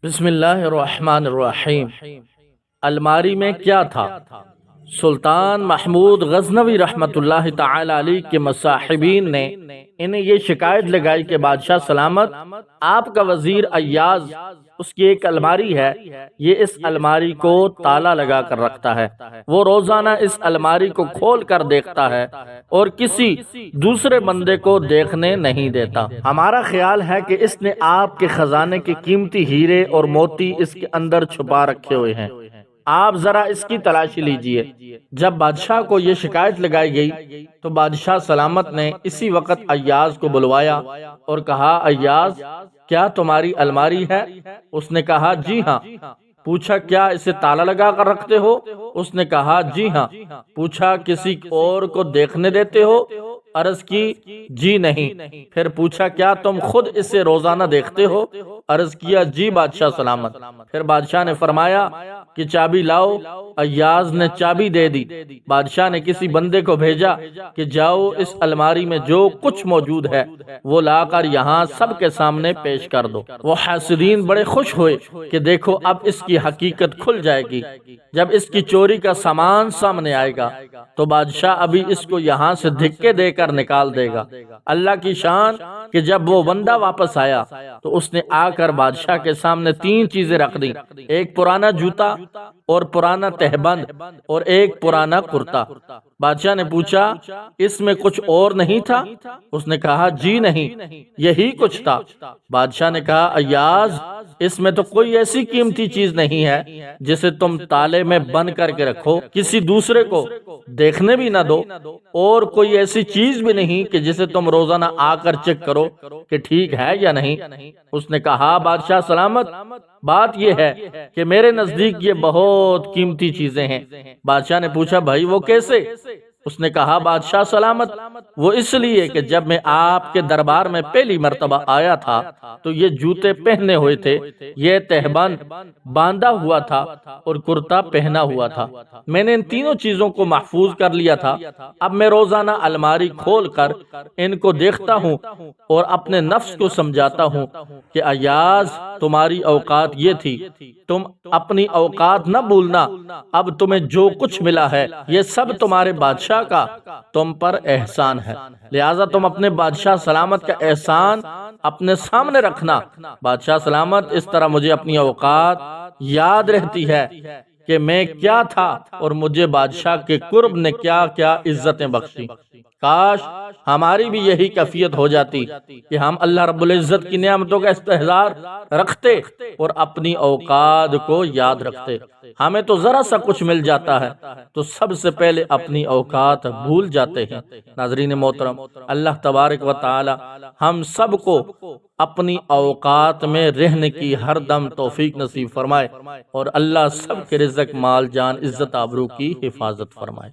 بسم اللہ الرحمن الرحیم۔ الماری میں کیا تھا؟ سلطان محمود غزنوی رحمت اللہ تعالی علیہ کے مصاحبین نے انہیں یہ شکایت لگائی کہ بادشاہ سلامت، آپ کا وزیر ایاز، اس کی ایک الماری ہے، یہ اس الماری کو تالا لگا کر رکھتا ہے، وہ روزانہ اس الماری کو کھول کر دیکھتا ہے اور کسی دوسرے بندے کو دیکھنے نہیں دیتا۔ ہمارا خیال ہے کہ اس نے آپ کے خزانے کے قیمتی ہیرے اور موتی اس کے اندر چھپا رکھے ہوئے ہیں، آپ ذرا اس کی تلاشی لیجئے۔ جب بادشاہ کو یہ شکایت لگائی گئی تو بادشاہ سلامت نے اسی وقت ایاز کو بلوایا اور کہا، ایاز، کیا تمہاری الماری ہے؟ اس نے کہا، جی ہاں۔ پوچھا، کیا اسے تالا لگا کر رکھتے ہو؟ اس نے کہا، جی ہاں۔ پوچھا، کسی اور کو دیکھنے دیتے ہو؟ عرض کی، جی نہیں۔ پھر پوچھا، کیا تم خود اسے روزانہ دیکھتے ہو؟ عرض کیا، جی بادشاہ سلامت۔ پھر بادشاہ نے فرمایا کہ چابی لاؤ۔ ایاز نے چابی دے دی۔ بادشاہ نے کسی بندے کو بھیجا کہ جاؤ اس الماری میں جو کچھ موجود ہے وہ لا کر یہاں سب کے سامنے پیش کر دو۔ وہ حاسدین بڑے خوش ہوئے کہ دیکھو اب اس کی حقیقت کھل جائے گی، جب اس کی چوری کا سامان سامنے آئے گا تو بادشاہ ابھی اس کو یہاں سے دھکے دے کر نکال دے گا۔ اللہ کی شان کہ جب وہ بندہ واپس آیا تو اس نے آ کر بادشاہ کے سامنے 3 چیزیں رکھ دیں، ایک پرانا جوتا اور پرانا تہبند اور ایک پرانا کرتا۔ بادشاہ نے پوچھا، اس میں کچھ اور نہیں تھا؟ اس نے کہا، جی نہیں، یہی کچھ تھا۔ بادشاہ نے کہا، ایاز، اس میں تو کوئی ایسی قیمتی چیز نہیں ہے جسے تم تالے میں بند کر کے رکھو، کسی دوسرے کو دیکھنے بھی نہ دو، اور کوئی ایسی چیز بھی نہیں کہ جسے تم روزانہ آ کر چیک کرو کہ ٹھیک ہے یا نہیں۔ اس نے کہا، بادشاہ سلامت، بات یہ ہے کہ میرے نزدیک یہ بہت قیمتی چیزیں ہیں۔ بادشاہ نے پوچھا، بھائی وہ کیسے؟ اس نے کہا، بادشاہ سلامت، وہ اس لیے کہ جب میں آپ کے دربار میں پہلی مرتبہ آیا تھا تو یہ جوتے پہنے ہوئے تھے، یہ تہبند باندھا ہوا تھا اور کرتا پہنا ہوا تھا۔ میں نے ان تینوں چیزوں کو محفوظ کر لیا تھا۔ اب میں روزانہ الماری کھول کر ان کو دیکھتا ہوں اور اپنے نفس کو سمجھاتا ہوں کہ ایاز، تمہاری اوقات یہ تھی، تم اپنی اوقات نہ بھولنا، اب تمہیں جو کچھ ملا ہے یہ سب تمہارے بادشاہ کا تم پر احسان ہے، لہٰذا تم اپنے بادشاہ سلامت کا احسان اپنے سامنے رکھنا۔ بادشاہ سلامت، اس طرح مجھے اپنی اوقات یاد رہتی ہے کہ میں کیا تھا اور مجھے بادشاہ کے قرب نے کیا کیا عزتیں بخشی۔ کاش ہماری بھی یہی کیفیت ہو جاتی کہ ہم اللہ رب العزت کی نعمتوں کا استحضار رکھتے اور اپنی اوقات کو یاد رکھتے۔ ہمیں تو ذرا سا کچھ مل جاتا ہے تو سب سے پہلے اپنی اوقات بھول جاتے ہیں۔ ناظرین محترم، اللہ تبارک و تعالی ہم سب کو اپنی اوقات میں رہنے کی ہر دم توفیق نصیب فرمائے اور اللہ سب کے رزق، مال، جان، عزت، آبرو کی حفاظت فرمائے۔